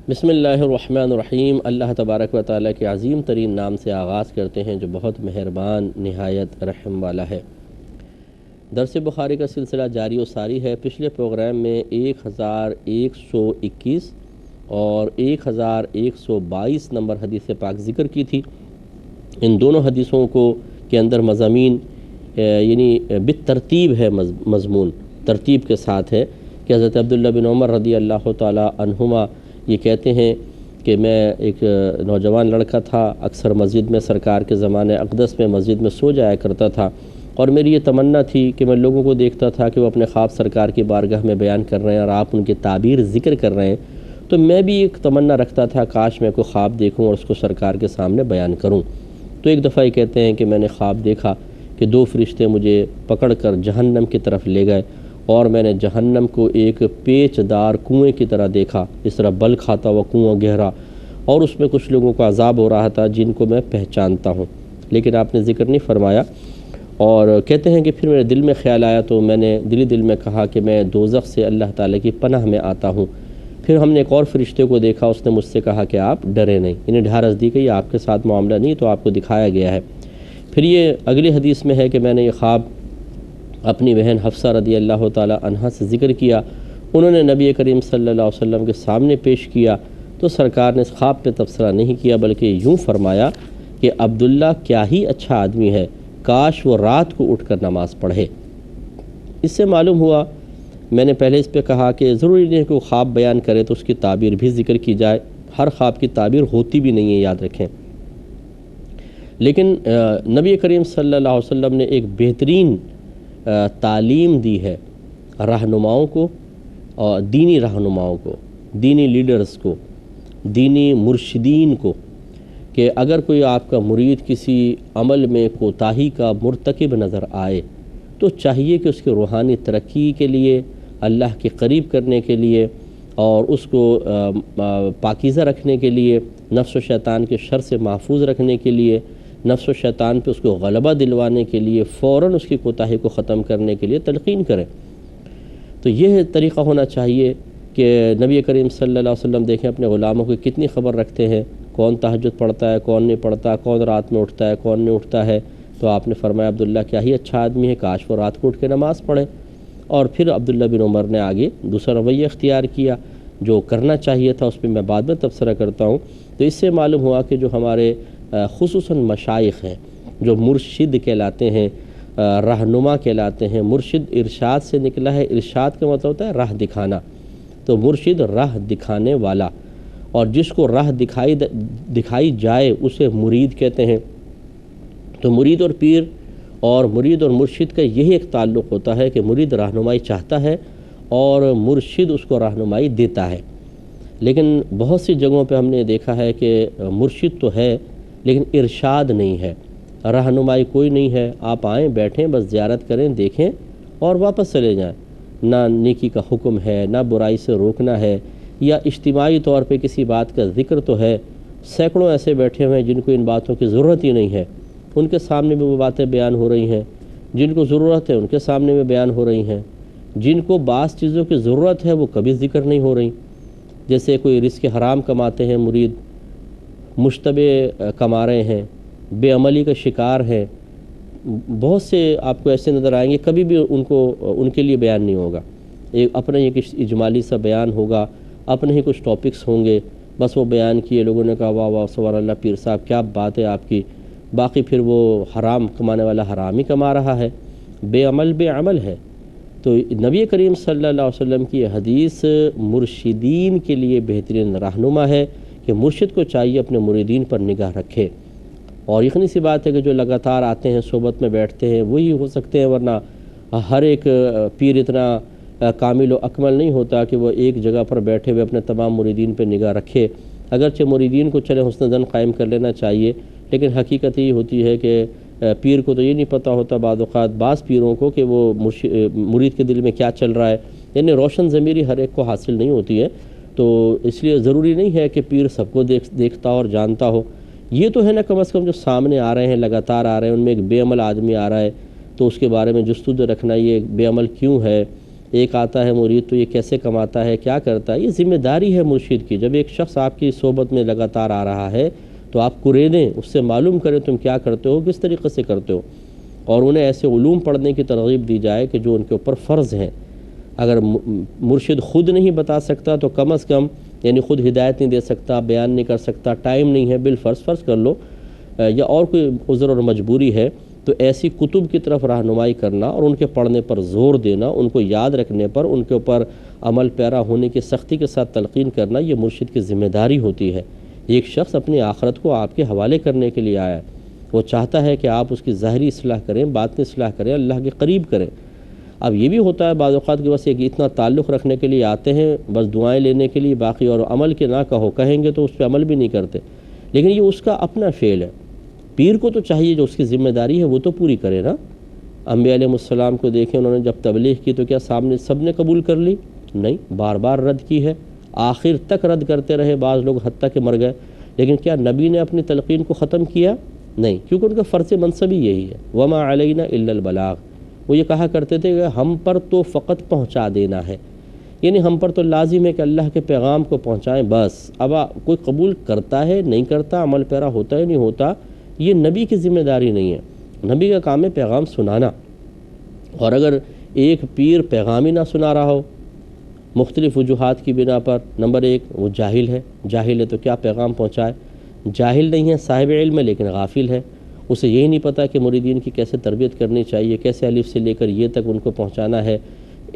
بسم اللہ الرحمن الرحیم۔ اللہ تبارک و تعالیٰ کے عظیم ترین نام سے آغاز کرتے ہیں جو بہت مہربان نہایت رحم والا ہے۔ درس بخاری کا سلسلہ جاری و ساری ہے۔ پچھلے پروگرام میں 1121 اور 1122 نمبر حدیث پاک ذکر کی تھی۔ ان دونوں حدیثوں کے اندر مضامین یعنی بالترتیب ہے، مضمون ترتیب کے ساتھ ہے کہ حضرت عبداللہ بن عمر رضی اللہ تعالیٰ عنہما یہ کہتے ہیں کہ میں ایک نوجوان لڑکا تھا، اکثر مسجد میں سرکار کے زمانے اقدس میں مسجد میں سو جایا کرتا تھا، اور میری یہ تمنا تھی کہ میں لوگوں کو دیکھتا تھا کہ وہ اپنے خواب سرکار کی بارگاہ میں بیان کر رہے ہیں اور آپ ان کی تعبیر ذکر کر رہے ہیں، تو میں بھی ایک تمنا رکھتا تھا کاش میں کوئی خواب دیکھوں اور اس کو سرکار کے سامنے بیان کروں۔ تو ایک دفعہ یہ کہتے ہیں کہ میں نے خواب دیکھا کہ دو فرشتے مجھے پکڑ کر جہنم کی طرف لے گئے، اور میں نے جہنم کو ایک پیچ دار کنویں کی طرح دیکھا، اس طرح بل کھاتا ہوا کنواں گہرا، اور اس میں کچھ لوگوں کو عذاب ہو رہا تھا جن کو میں پہچانتا ہوں، لیکن آپ نے ذکر نہیں فرمایا۔ اور کہتے ہیں کہ پھر میرے دل میں خیال آیا تو میں نے دل میں کہا کہ میں دوزخ سے اللہ تعالیٰ کی پناہ میں آتا ہوں۔ پھر ہم نے ایک اور فرشتے کو دیکھا، اس نے مجھ سے کہا کہ آپ ڈرے نہیں، انہیں ڈھارس دی کہ یہ آپ کے ساتھ معاملہ نہیں تو آپ کو دکھایا گیا ہے۔ پھر یہ اگلی حدیث میں ہے کہ میں نے یہ خواب اپنی بہن حفصہ رضی اللہ تعالیٰ عنہا سے ذکر کیا، انہوں نے نبی کریم صلی اللہ علیہ وسلم کے سامنے پیش کیا، تو سرکار نے اس خواب پہ تبصرہ نہیں کیا بلکہ یوں فرمایا کہ عبداللہ کیا ہی اچھا آدمی ہے، کاش وہ رات کو اٹھ کر نماز پڑھے۔ اس سے معلوم ہوا، میں نے پہلے اس پہ کہا کہ ضروری نہیں ہے کہ وہ خواب بیان کرے تو اس کی تعبیر بھی ذکر کی جائے، ہر خواب کی تعبیر ہوتی بھی نہیں ہے، یاد رکھیں۔ لیکن نبی کریم صلی اللہ علیہ وسلم نے ایک بہترین تعلیم دی ہے رہنماؤں کو، اور دینی رہنماؤں کو، دینی لیڈرز کو، دینی مرشدین کو، کہ اگر کوئی آپ کا مرید کسی عمل میں کوتاہی کا مرتکب نظر آئے تو چاہیے کہ اس کی روحانی ترقی کے لیے، اللہ کے قریب کرنے کے لیے اور اس کو پاکیزہ رکھنے کے لیے، نفس و شیطان کے شر سے محفوظ رکھنے کے لیے، نفس و شیطان پہ اس کو غلبہ دلوانے کے لیے فوراً اس کی کوتاہی کو ختم کرنے کے لیے تلقین کریں۔ تو یہ طریقہ ہونا چاہیے کہ نبی کریم صلی اللہ علیہ وسلم دیکھیں اپنے غلاموں کی کتنی خبر رکھتے ہیں، کون تہجد پڑھتا ہے، کون نہیں پڑھتا، کون رات میں اٹھتا ہے، کون نہیں اٹھتا ہے۔ تو آپ نے فرمایا عبداللہ کیا ہی اچھا آدمی ہے، کاش وہ رات کو اٹھ کے نماز پڑھے۔ اور پھر عبداللہ بن عمر نے آگے دوسرا رویہ اختیار کیا، جو کرنا چاہیے تھا اس پہ میں بعد میں تبصرہ کرتا ہوں۔ تو اس سے معلوم ہوا کہ جو ہمارے خصوصاً مشائخ ہیں، جو مرشد کہلاتے ہیں، رہنما کہلاتے ہیں، مرشد ارشاد سے نکلا ہے، ارشاد کا مطلب ہوتا ہے راہ دکھانا، تو مرشد راہ دکھانے والا، اور جس کو راہ دکھائی جائے اسے مرید کہتے ہیں۔ تو مرید اور پیر اور مرید اور مرشد کا یہی ایک تعلق ہوتا ہے کہ مرید رہنمائی چاہتا ہے اور مرشد اس کو رہنمائی دیتا ہے۔ لیکن بہت سی جگہوں پہ ہم نے دیکھا ہے کہ مرشد تو ہے لیکن ارشاد نہیں ہے، رہنمائی کوئی نہیں ہے، آپ آئیں بیٹھیں بس زیارت کریں، دیکھیں اور واپس چلے جائیں، نہ نیکی کا حکم ہے، نہ برائی سے روکنا ہے، یا اجتماعی طور پہ کسی بات کا ذکر تو ہے۔ سینکڑوں ایسے بیٹھے ہوئے ہیں جن کو ان باتوں کی ضرورت ہی نہیں ہے، ان کے سامنے بھی وہ باتیں بیان ہو رہی ہیں، جن کو ضرورت ہے ان کے سامنے بھی بیان ہو رہی ہیں، جن کو بعض چیزوں کی ضرورت ہے وہ کبھی ذکر نہیں ہو رہی۔ جیسے کوئی رزق حرام کماتے ہیں مرید، مشتبہ کما رہے ہیں، بے عملی کا شکار ہیں، بہت سے آپ کو ایسے نظر آئیں گے، کبھی بھی ان کے لیے بیان نہیں ہوگا، ایک اپنا ایک اجمالی سا بیان ہوگا، اپنے ہی کچھ ٹاپکس ہوں گے، بس وہ بیان کیے، لوگوں نے کہا واہ واہ سبحان اللہ پیر صاحب کیا بات ہے آپ کی، باقی پھر وہ حرام کمانے والا حرام ہی کما رہا ہے، بے عمل ہے۔ تو نبی کریم صلی اللہ علیہ وسلم کی حدیث مرشدین کے لیے بہترین رہنما ہے کہ مرشد کو چاہیے اپنے مریدین پر نگاہ رکھے، اور یقینی سی بات ہے کہ جو لگاتار آتے ہیں صحبت میں بیٹھتے ہیں وہی ہو سکتے ہیں، ورنہ ہر ایک پیر اتنا کامل و اکمل نہیں ہوتا کہ وہ ایک جگہ پر بیٹھے ہوئے اپنے تمام مریدین پر نگاہ رکھے۔ اگرچہ مریدین کو چلے حسن ظن قائم کر لینا چاہیے، لیکن حقیقت یہ ہوتی ہے کہ پیر کو تو یہ نہیں پتہ ہوتا بعض اوقات، بعض پیروں کو، کہ وہ مرید کے دل میں کیا چل رہا ہے، یعنی روشن ضمیری ہر ایک کو حاصل نہیں ہوتی ہے۔ تو اس لیے ضروری نہیں ہے کہ پیر سب کو دیکھتا اور جانتا ہو۔ یہ تو ہے نا کم از کم جو سامنے آ رہے ہیں، لگاتار آ رہے ہیں، ان میں ایک بے عمل آدمی آ رہا ہے تو اس کے بارے میں جستجو رکھنا، یہ بے عمل کیوں ہے، ایک آتا ہے مرید تو یہ کیسے کماتا ہے، کیا کرتا ہے، یہ ذمہ داری ہے مرشد کی۔ جب ایک شخص آپ کی صحبت میں لگاتار آ رہا ہے تو آپ قریدیں، اس سے معلوم کریں تم کیا کرتے ہو، کس طریقے سے کرتے ہو، اور انہیں ایسے علوم پڑھنے کی ترغیب دی جائے کہ جو ان کے اوپر فرض ہیں۔ اگر مرشد خود نہیں بتا سکتا تو کم از کم یعنی خود ہدایت نہیں دے سکتا، بیان نہیں کر سکتا، ٹائم نہیں ہے، بالفرض فرض کر لو یا اور کوئی عذر اور مجبوری ہے، تو ایسی کتب کی طرف رہنمائی کرنا اور ان کے پڑھنے پر زور دینا، ان کو یاد رکھنے پر، ان کے اوپر عمل پیرا ہونے کی سختی کے ساتھ تلقین کرنا، یہ مرشد کی ذمہ داری ہوتی ہے۔ ایک شخص اپنی آخرت کو آپ کے حوالے کرنے کے لیے آیا ہے، وہ چاہتا ہے کہ آپ اس کی ظاہری اصلاح کریں، باطنی اصلاح کریں، اللہ کے قریب کریں۔ اب یہ بھی ہوتا ہے بعض اوقات کہ بس ایک اتنا تعلق رکھنے کے لیے آتے ہیں، بس دعائیں لینے کے لیے، باقی اور عمل کے نہ کہو، کہیں گے تو اس پہ عمل بھی نہیں کرتے، لیکن یہ اس کا اپنا فعل ہے۔ پیر کو تو چاہیے جو اس کی ذمہ داری ہے وہ تو پوری کرے نا۔ انبیاء علیہ السلام کو دیکھیں، انہوں نے جب تبلیغ کی تو کیا سامنے سب نے قبول کر لی؟ نہیں، بار بار رد کی ہے، آخر تک رد کرتے رہے بعض لوگ، حتیٰ کہ مر گئے، لیکن کیا نبی نے اپنی تلقین کو ختم کیا؟ نہیں، کیونکہ ان کا فرض منصب ہی یہی ہے، وما علینا الا البلاغ۔ وہ یہ کہا کرتے تھے کہ ہم پر تو فقط پہنچا دینا ہے، یعنی ہم پر تو لازم ہے کہ اللہ کے پیغام کو پہنچائیں بس۔ اب کوئی قبول کرتا ہے نہیں کرتا، عمل پیرا ہوتا ہے نہیں ہوتا، یہ نبی کی ذمہ داری نہیں ہے۔ نبی کا کام ہے پیغام سنانا، اور اگر ایک پیر پیغام ہی نہ سنا رہا ہو مختلف وجوہات کی بنا پر، نمبر ایک وہ جاہل ہے تو کیا پیغام پہنچائے؟ جاہل نہیں ہے، صاحب علم ہے لیکن غافل ہے، اسے یہی نہیں پتہ کہ مریدین کی کیسے تربیت کرنی چاہیے، کیسے الف سے لے کر یہ تک ان کو پہنچانا ہے،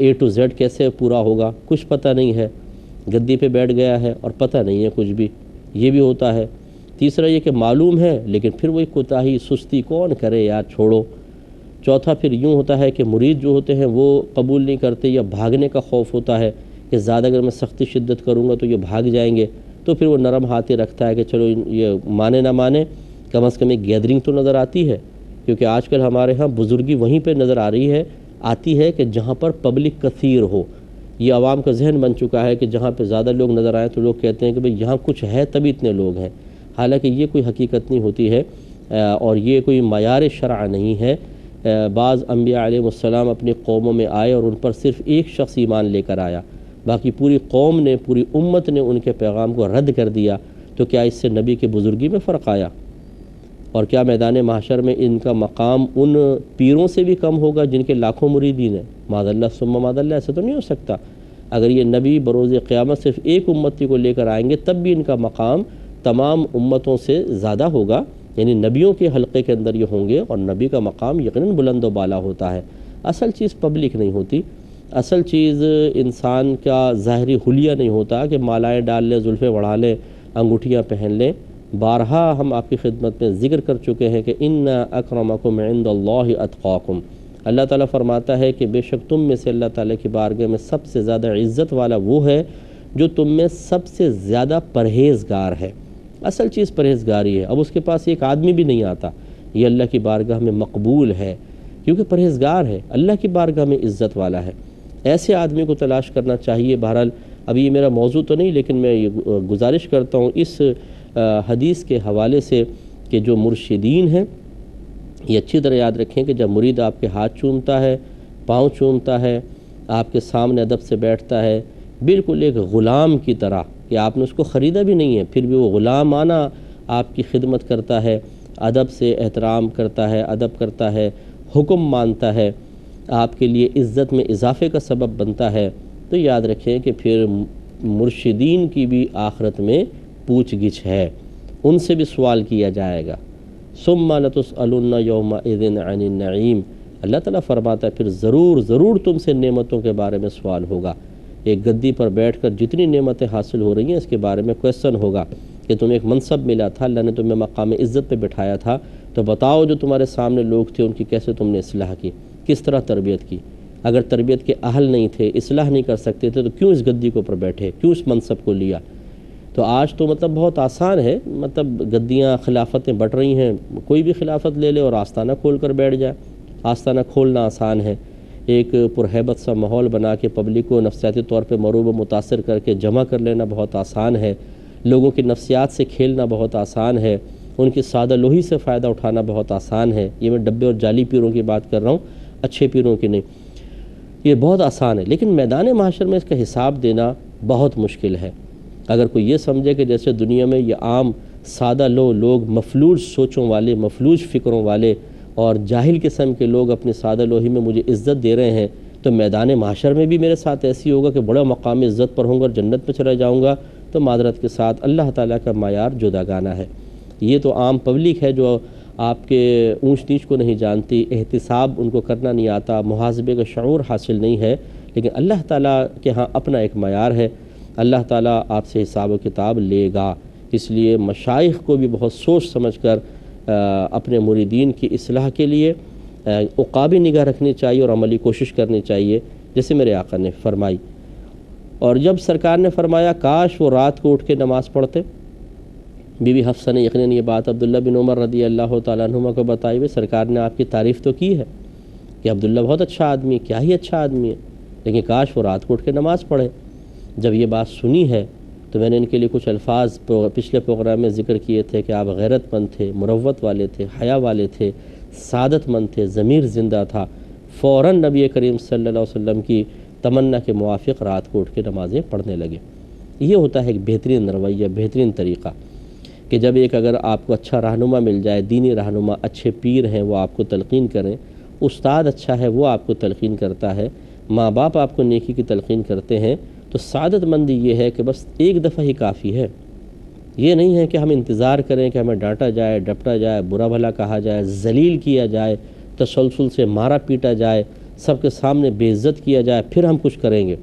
A to Z کیسے پورا ہوگا، کچھ پتہ نہیں ہے، گدی پہ بیٹھ گیا ہے اور پتہ نہیں ہے کچھ بھی، یہ بھی ہوتا ہے۔ تیسرا یہ کہ معلوم ہے لیکن پھر وہی کوتاہی سستی کون کرے یار، چھوڑو۔ چوتھا پھر یوں ہوتا ہے کہ مرید جو ہوتے ہیں وہ قبول نہیں کرتے، یا بھاگنے کا خوف ہوتا ہے کہ زیادہ اگر میں سختی شدت کروں گا تو یہ بھاگ جائیں گے، تو پھر وہ نرم ہاتھی رکھتا ہے کہ چلو یہ مانے نہ مانے، کم از کم ایک گیدرنگ تو نظر آتی ہے، کیونکہ آج کل ہمارے ہاں بزرگی وہیں پہ نظر آتی ہے کہ جہاں پر پبلک کثیر ہو۔ یہ عوام کا ذہن بن چکا ہے کہ جہاں پہ زیادہ لوگ نظر آئیں تو لوگ کہتے ہیں کہ بھئی یہاں کچھ ہے تبھی اتنے لوگ ہیں، حالانکہ یہ کوئی حقیقت نہیں ہوتی ہے اور یہ کوئی معیار شرع نہیں ہے۔ بعض انبیاء علیہ السلام اپنی قوموں میں آئے اور ان پر صرف ایک شخص ایمان لے کر آیا، باقی پوری قوم نے، پوری امت نے ان کے پیغام کو رد کر دیا، تو کیا اس سے نبی کی بزرگی میں فرق آیا؟ اور کیا میدان محشر میں ان کا مقام ان پیروں سے بھی کم ہوگا جن کے لاکھوں مریدین ہیں؟ معاذ اللہ ثم معاذ اللہ، ایسا تو نہیں ہو سکتا۔ اگر یہ نبی بروز قیامت صرف ایک امتی کو لے کر آئیں گے تب بھی ان کا مقام تمام امتوں سے زیادہ ہوگا، یعنی نبیوں کے حلقے کے اندر یہ ہوں گے، اور نبی کا مقام یقیناً بلند و بالا ہوتا ہے۔ اصل چیز پبلک نہیں ہوتی، اصل چیز انسان کا ظاہری حلیہ نہیں ہوتا کہ مالائیں ڈال لیں، زلفیں بڑھا لیں، انگوٹھیاں پہن لیں۔ بارہا ہم آپ کی خدمت میں ذکر کر چکے ہیں کہ ان اکرمکم عند اللہ اتقاکم، اللہ تعالیٰ فرماتا ہے کہ بے شک تم میں سے اللہ تعالیٰ کی بارگاہ میں سب سے زیادہ عزت والا وہ ہے جو تم میں سب سے زیادہ پرہیزگار ہے۔ اصل چیز پرہیزگاری ہے۔ اب اس کے پاس ایک آدمی بھی نہیں آتا، یہ اللہ کی بارگاہ میں مقبول ہے کیونکہ پرہیزگار ہے، اللہ کی بارگاہ میں عزت والا ہے۔ ایسے آدمی کو تلاش کرنا چاہیے۔ بہرحال اب یہ میرا موضوع تو نہیں، لیکن میں یہ گزارش کرتا ہوں اس حدیث کے حوالے سے کہ جو مرشدین ہیں یہ اچھی طرح یاد رکھیں کہ جب مرید آپ کے ہاتھ چومتا ہے، پاؤں چومتا ہے، آپ کے سامنے ادب سے بیٹھتا ہے، بالکل ایک غلام کی طرح کہ آپ نے اس کو خریدا بھی نہیں ہے، پھر بھی وہ غلامانہ آپ کی خدمت کرتا ہے، ادب سے احترام کرتا ہے، ادب کرتا ہے، حکم مانتا ہے، آپ کے لیے عزت میں اضافے کا سبب بنتا ہے، تو یاد رکھیں کہ پھر مرشدین کی بھی آخرت میں پوچھ گچھ ہے، ان سے بھی سوال کیا جائے گا۔ ثم لتسألن یومئذ عن النعیم، اللہ تعالیٰ فرماتا ہے پھر ضرور تم سے نعمتوں کے بارے میں سوال ہوگا۔ ایک گدی پر بیٹھ کر جتنی نعمتیں حاصل ہو رہی ہیں اس کے بارے میں کویسچن ہوگا کہ تمہیں ایک منصب ملا تھا، اللہ نے تمہیں مقام عزت پہ بٹھایا تھا، تو بتاؤ جو تمہارے سامنے لوگ تھے ان کی کیسے تم نے اصلاح کی، کس طرح تربیت کی؟ اگر تربیت کے اہل نہیں تھے، اصلاح نہیں کر سکتے تھے، تو کیوں اس گدی کے اوپر بیٹھے، کیوں اس منصب کو لیا؟ تو آج تو مطلب بہت آسان ہے، مطلب گدیاں خلافتیں بٹ رہی ہیں، کوئی بھی خلافت لے لے اور آستانہ کھول کر بیٹھ جائے۔ آستانہ کھولنا آسان ہے، ایک پرہیبت سا ماحول بنا کے پبلک کو نفسیاتی طور پہ مروب و متاثر کر کے جمع کر لینا بہت آسان ہے، لوگوں کی نفسیات سے کھیلنا بہت آسان ہے، ان کی سادہ لوہی سے فائدہ اٹھانا بہت آسان ہے۔ یہ میں ڈبے اور جعلی پیروں کی بات کر رہا ہوں، اچھے پیروں کی نہیں۔ یہ بہت آسان ہے، لیکن میدان محشر میں اس کا حساب دینا بہت مشکل ہے۔ اگر کوئی یہ سمجھے کہ جیسے دنیا میں یہ عام سادہ لوگ مفلوج سوچوں والے، مفلوج فکروں والے اور جاہل قسم کے لوگ اپنے سادہ لوہی میں مجھے عزت دے رہے ہیں، تو میدان محشر میں بھی میرے ساتھ ایسی ہوگا کہ بڑا مقام عزت پر ہوں گا اور جنت میں چلا جاؤں گا، تو معذرت کے ساتھ اللہ تعالیٰ کا معیار جداگانہ ہے۔ یہ تو عام پبلک ہے جو آپ کے اونچ نیچ کو نہیں جانتی، احتساب ان کو کرنا نہیں آتا، محاسبے کا شعور حاصل نہیں ہے، لیکن اللہ تعالیٰ کے ہاں اپنا ایک معیار ہے۔ اللہ تعالیٰ آپ سے حساب و کتاب لے گا، اس لیے مشائخ کو بھی بہت سوچ سمجھ کر اپنے مریدین کی اصلاح کے لیے عقابی نگاہ رکھنی چاہیے اور عملی کوشش کرنی چاہیے، جیسے میرے آقا نے فرمائی۔ اور جب سرکار نے فرمایا کاش وہ رات کو اٹھ کے نماز پڑھتے، بی بی حفصہ نے یقیناً یہ بات عبداللہ بن عمر رضی اللہ تعالیٰ عنہما کو بتائی ہوئی، سرکار نے آپ کی تعریف تو کی ہے کہ عبداللہ بہت اچھا آدمی ہے، کیا ہی اچھا آدمی ہے، لیکن کاش وہ رات کو اٹھ کے نماز پڑھے۔ جب یہ بات سنی ہے تو میں نے ان کے لیے کچھ الفاظ پچھلے پروگرام میں ذکر کیے تھے کہ آپ غیرت مند تھے، مروت والے تھے، حیا والے تھے، سعادت مند تھے، ضمیر زندہ تھا، فوراً نبی کریم صلی اللہ علیہ وسلم کی تمنا کے موافق رات کو اٹھ کے نمازیں پڑھنے لگے۔ یہ ہوتا ہے ایک بہترین رویہ، بہترین طریقہ کہ جب ایک اگر آپ کو اچھا رہنما مل جائے، دینی رہنما، اچھے پیر ہیں وہ آپ کو تلقین کریں، استاد اچھا ہے وہ آپ کو تلقین کرتا ہے، ماں باپ آپ کو نیکی کی تلقین کرتے ہیں، تو سعادت مندی یہ ہے کہ بس ایک دفعہ ہی کافی ہے۔ یہ نہیں ہے کہ ہم انتظار کریں کہ ہمیں ڈانٹا جائے، ڈپٹا جائے، برا بھلا کہا جائے، ذلیل کیا جائے، تسلسل سے مارا پیٹا جائے، سب کے سامنے بے عزت کیا جائے، پھر ہم کچھ کریں گے۔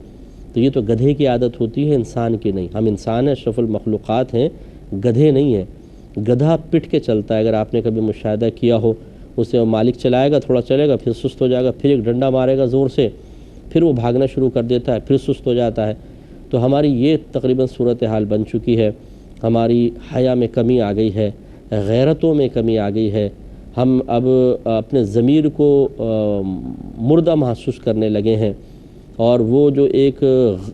تو یہ تو گدھے کی عادت ہوتی ہے، انسان کی نہیں۔ ہم انسان ہیں، اشرف المخلوقات ہیں، گدھے نہیں ہیں۔ گدھا پٹ کے چلتا ہے، اگر آپ نے کبھی مشاہدہ کیا ہو، اسے مالک چلائے گا، تھوڑا چلے گا، پھر سست ہو جائے گا، پھر ایک ڈنڈا مارے گا زور سے، پھر وہ بھاگنا شروع کر دیتا ہے، پھر سست ہو جاتا ہے۔ تو ہماری یہ تقریباً صورتحال بن چکی ہے، ہماری حیا میں کمی آ گئی ہے، غیرتوں میں کمی آ گئی ہے، ہم اب اپنے ضمیر کو مردہ محسوس کرنے لگے ہیں، اور وہ جو ایک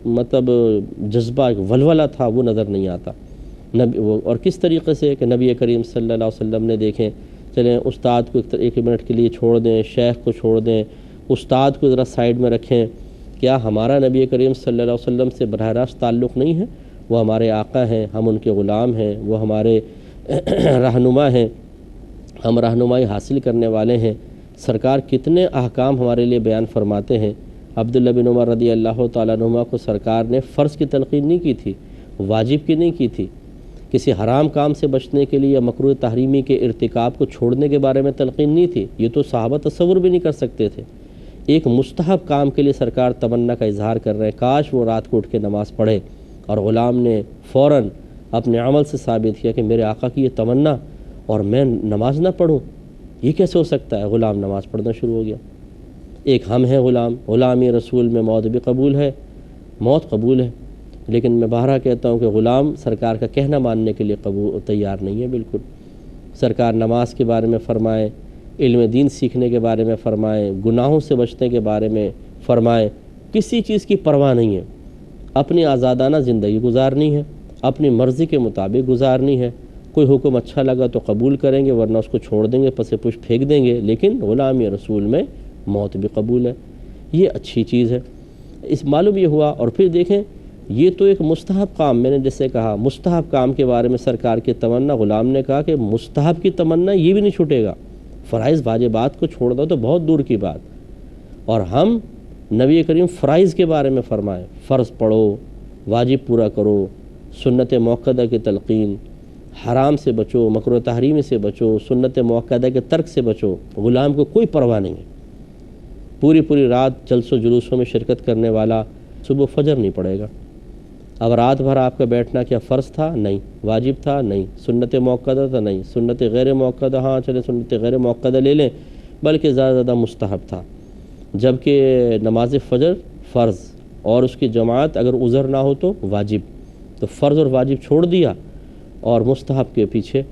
مطلب جذبہ، ایک ولولہ تھا وہ نظر نہیں آتا۔ اور کس طریقے سے کہ نبی کریم صلی اللہ علیہ وسلم نے دیکھیں، چلیں استاد کو ایک منٹ کے لیے چھوڑ دیں، شیخ کو چھوڑ دیں، استاد کو ذرا سائیڈ میں رکھیں۔ کیا ہمارا نبی کریم صلی اللہ علیہ وسلم سے براہ راست تعلق نہیں ہے؟ وہ ہمارے آقا ہیں، ہم ان کے غلام ہیں، وہ ہمارے رہنما ہیں، ہم رہنمائی حاصل کرنے والے ہیں۔ سرکار کتنے احکام ہمارے لیے بیان فرماتے ہیں۔ عبداللہ بن عمر رضی اللہ تعالیٰ عنہما کو سرکار نے فرض کی تلقین نہیں کی تھی، واجب کی نہیں کی تھی، کسی حرام کام سے بچنے کے لیے یا مکروہ تحریمی کے ارتکاب کو چھوڑنے کے بارے میں تلقین نہیں تھی۔ یہ تو صحابہ تصور بھی نہیں کر سکتے تھے۔ ایک مستحب کام کے لیے سرکار تمنا کا اظہار کر رہے ہیں، کاش وہ رات کو اٹھ کے نماز پڑھے، اور غلام نے فوراً اپنے عمل سے ثابت کیا کہ میرے آقا کی یہ تمنا اور میں نماز نہ پڑھوں، یہ کیسے ہو سکتا ہے؟ غلام نماز پڑھنا شروع ہو گیا۔ ایک ہم ہیں غلامی رسول میں موت بھی قبول ہے، موت قبول ہے، لیکن میں بہرحال کہتا ہوں کہ غلام سرکار کا کہنا ماننے کے لیے تیار نہیں ہے بالکل۔ سرکار نماز کے بارے میں فرمائیں، علم دین سیکھنے کے بارے میں فرمائیں، گناہوں سے بچنے کے بارے میں فرمائیں، کسی چیز کی پرواہ نہیں ہے۔ اپنی آزادانہ زندگی گزارنی ہے، اپنی مرضی کے مطابق گزارنی ہے۔ کوئی حکم اچھا لگا تو قبول کریں گے، ورنہ اس کو چھوڑ دیں گے، پس پش پھینک دیں گے، لیکن غلامی رسول میں موت بھی قبول ہے۔ یہ اچھی چیز ہے۔ اس معلوم یہ ہوا، اور پھر دیکھیں یہ تو ایک مستحب کام، میں نے جیسے کہا مستحب کام کے بارے میں سرکار کی تمنا، غلام نے کہا کہ مستحب کی تمنا یہ بھی نہیں چھوٹے گا، فرائض واجبات کو چھوڑ دو تو بہت دور کی بات۔ اور ہم نبی کریم فرائض کے بارے میں فرمائیں، فرض پڑھو، واجب پورا کرو، سنت موقدہ کی تلقین، حرام سے بچو، مکروہ تحریمی سے بچو، سنت موقدہ کے ترک سے بچو۔ غلام کو کوئی پرواہ نہیں ہے، پوری رات جلس و جلوسوں میں شرکت کرنے والا صبح فجر نہیں پڑے گا۔ اب رات بھر آپ کا بیٹھنا کیا فرض تھا؟ نہیں۔ واجب تھا؟ نہیں۔ سنت موقدہ تھا؟ نہیں۔ سنت غیر موقدہ، ہاں چلے سنت غیر موقدہ لے لیں، بلکہ زیادہ مستحب تھا، جبکہ نماز فجر فرض اور اس کی جماعت اگر عذر نہ ہو تو واجب۔ تو فرض اور واجب چھوڑ دیا اور مستحب کے پیچھے،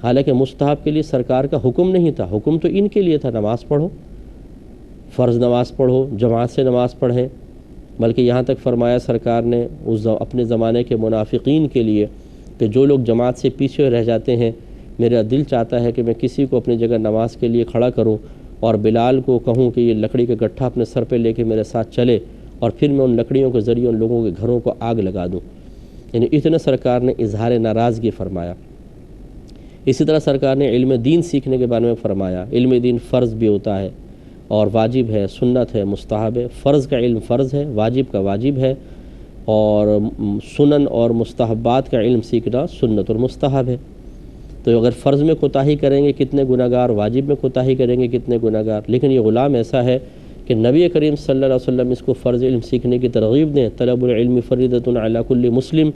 حالانکہ مستحب کے لیے سرکار کا حکم نہیں تھا، حکم تو ان کے لیے تھا، نماز پڑھو، فرض نماز پڑھو، جماعت سے نماز پڑھیں، بلکہ یہاں تک فرمایا سرکار نے اپنے زمانے کے منافقین کے لیے کہ جو لوگ جماعت سے پیچھے رہ جاتے ہیں، میرا دل چاہتا ہے کہ میں کسی کو اپنی جگہ نماز کے لیے کھڑا کروں اور بلال کو کہوں کہ یہ لکڑی کا گٹھا اپنے سر پہ لے کے میرے ساتھ چلے اور پھر میں ان لکڑیوں کے ذریعے ان لوگوں کے گھروں کو آگ لگا دوں، یعنی اتنا سرکار نے اظہار ناراضگی فرمایا۔ اسی طرح سرکار نے علم دین سیکھنے کے بارے میں فرمایا، علم دین فرض بھی ہوتا ہے اور واجب ہے، سنت ہے، مستحب ہے۔ فرض کا علم فرض ہے، واجب کا واجب ہے، اور سنن اور مستحبات کا علم سیکھنا سنت اور مستحب ہے۔ تو اگر فرض میں کوتاہی کریں گے کتنے گناہگار، واجب میں کوتاہی کریں گے کتنے گناہگار۔ لیکن یہ غلام ایسا ہے کہ نبی کریم صلی اللہ علیہ وسلم اس کو فرض علم سیکھنے کی ترغیب دیں۔ طلب العلم فریضۃ علی کل مسلم،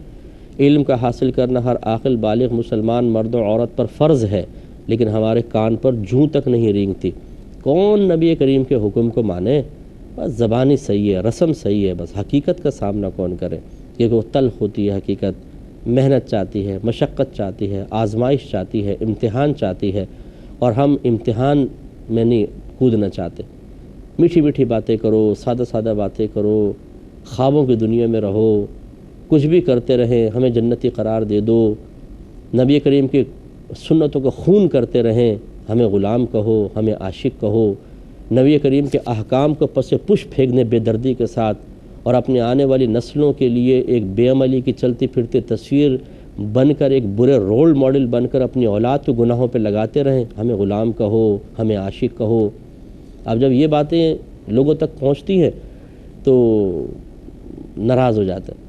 علم کا حاصل کرنا ہر عاقل بالغ مسلمان مرد و عورت پر فرض ہے، لیکن ہمارے کان پر جوں تک نہیں رینگتی۔ کون نبی کریم کے حکم کو مانے؟ بس زبانی صحیح ہے، رسم صحیح ہے، بس حقیقت کا سامنا کون کرے؟ کیونکہ وہ تلخ ہوتی ہے حقیقت، محنت چاہتی ہے، مشقت چاہتی ہے، آزمائش چاہتی ہے، امتحان چاہتی ہے، اور ہم امتحان میں نہیں کودنا چاہتے۔ میٹھی میٹھی باتیں کرو، سادہ سادہ باتیں کرو، خوابوں کی دنیا میں رہو، کچھ بھی کرتے رہیں، ہمیں جنتی قرار دے دو، نبی کریم کی سنتوں کو خون کرتے رہیں، ہمیں غلام کہو، ہمیں عاشق کہو، نبی کریم کے احکام کو پس پش پھینکنے بے دردی کے ساتھ، اور اپنے آنے والی نسلوں کے لیے ایک بے عملی کی چلتی پھرتی تصویر بن کر، ایک برے رول ماڈل بن کر اپنی اولاد کو گناہوں پہ لگاتے رہیں، ہمیں غلام کہو، ہمیں عاشق کہو۔ اب جب یہ باتیں لوگوں تک پہنچتی ہیں تو ناراض ہو جاتے ہیں۔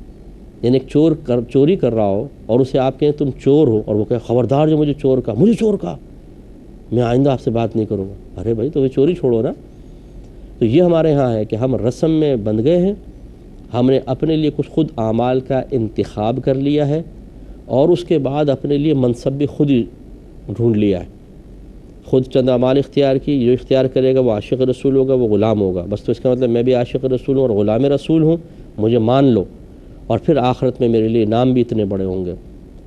یعنی ایک چور چوری کر رہا ہو اور اسے آپ کہیں تم چور ہو، اور وہ کہے خبردار جو مجھے چور کہا، مجھے چور کہا، میں آئندہ آپ سے بات نہیں کروں گا۔ ارے بھائی تو وہ چوری چھوڑو نا۔ تو یہ ہمارے ہاں ہے کہ ہم رسم میں بندھ گئے ہیں، ہم نے اپنے لیے کچھ خود اعمال کا انتخاب کر لیا ہے، اور اس کے بعد اپنے لیے منصب بھی خود ہی ڈھونڈ لیا ہے۔ خود چند اعمال اختیار کی، جو اختیار کرے گا وہ عاشق رسول ہوگا، وہ غلام ہوگا۔ بس تو اس کا مطلب میں بھی عاشق رسول ہوں اور غلام رسول ہوں، مجھے مان لو، اور پھر آخرت میں میرے لیے انعام بھی اتنے بڑے ہوں گے۔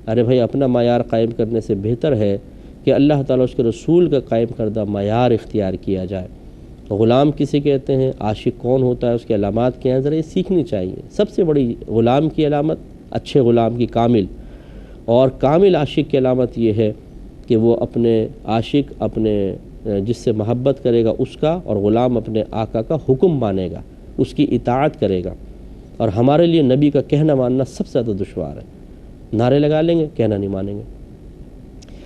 ارے بھائی اپنا معیار قائم کرنے سے بہتر ہے کہ اللہ تعالیٰ اس کے رسول کا قائم کردہ معیار اختیار کیا جائے۔ غلام کسے کہتے ہیں، عاشق کون ہوتا ہے، اس کی علامات کیا ہیں، ذرا یہ سیکھنی چاہیے۔ سب سے بڑی غلام کی علامت، اچھے غلام کی کامل، اور کامل عاشق کی علامت یہ ہے کہ وہ اپنے عاشق اپنے جس سے محبت کرے گا اس کا، اور غلام اپنے آقا کا حکم مانے گا، اس کی اطاعت کرے گا۔ اور ہمارے لیے نبی کا کہنا ماننا سب سے زیادہ دشوار ہے۔ نعرے لگا لیں گے، کہنا نہیں مانیں گے۔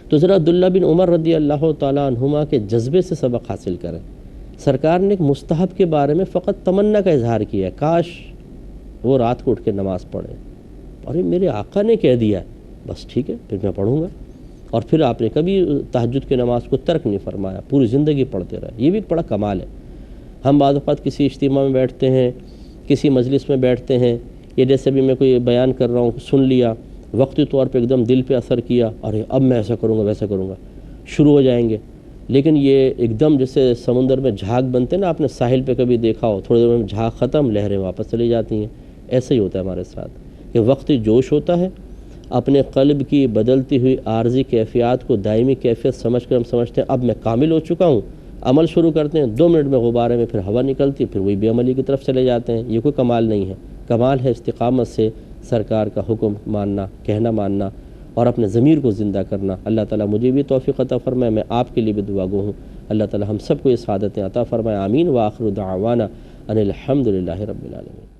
تو ذرا عبداللہ بن عمر رضی اللہ تعالیٰ عنہما کے جذبے سے سبق حاصل کریں۔ سرکار نے ایک مستحب کے بارے میں فقط تمنا کا اظہار کیا ہے، کاش وہ رات کو اٹھ کے نماز پڑھے۔ ارے میرے آقا نے کہہ دیا ہے، بس ٹھیک ہے پھر میں پڑھوں گا۔ اور پھر آپ نے کبھی تہجد کی نماز کو ترک نہیں فرمایا، پوری زندگی پڑھتے رہے۔ یہ بھی ایک بڑا کمال ہے۔ ہم بعض اوقات کسی اجتماع میں بیٹھتے ہیں، کسی مجلس میں بیٹھتے ہیں، یہ جیسے بھی میں کوئی بیان کر رہا ہوں، سن لیا، وقتی طور پہ ایک دم دل پہ اثر کیا، ارے اب میں ایسا کروں گا ویسا کروں گا، شروع ہو جائیں گے۔ لیکن یہ ایک دم جیسے سمندر میں جھاگ بنتے ہیں نا، آپ نے ساحل پہ کبھی دیکھا ہو، تھوڑی دیر میں جھاگ ختم، لہریں واپس چلی جاتی ہیں۔ ایسا ہی ہوتا ہے ہمارے ساتھ کہ وقتی جوش ہوتا ہے، اپنے قلب کی بدلتی ہوئی عارضی کیفیات کو دائمی کیفیت سمجھ کر ہم سمجھتے ہیں اب میں کامل ہو چکا ہوں، عمل شروع کرتے ہیں، 2 منٹ میں غبارے میں پھر ہوا نکلتی ہے، پھر وہی بے عملی کی طرف چلے جاتے ہیں۔ یہ کوئی کمال نہیں ہے۔ کمال ہے استقامت سے سرکار کا حکم ماننا، کہنا ماننا، اور اپنے ضمیر کو زندہ کرنا۔ اللہ تعالیٰ مجھے بھی توفیق عطا فرمائے، میں آپ کے لیے بھی دعا گو ہوں۔ اللہ تعالیٰ ہم سب کو یہ سعادتیں عطا فرمائے۔ آمین۔ وآخر دعوانا ان الحمد للہ رب العالمین۔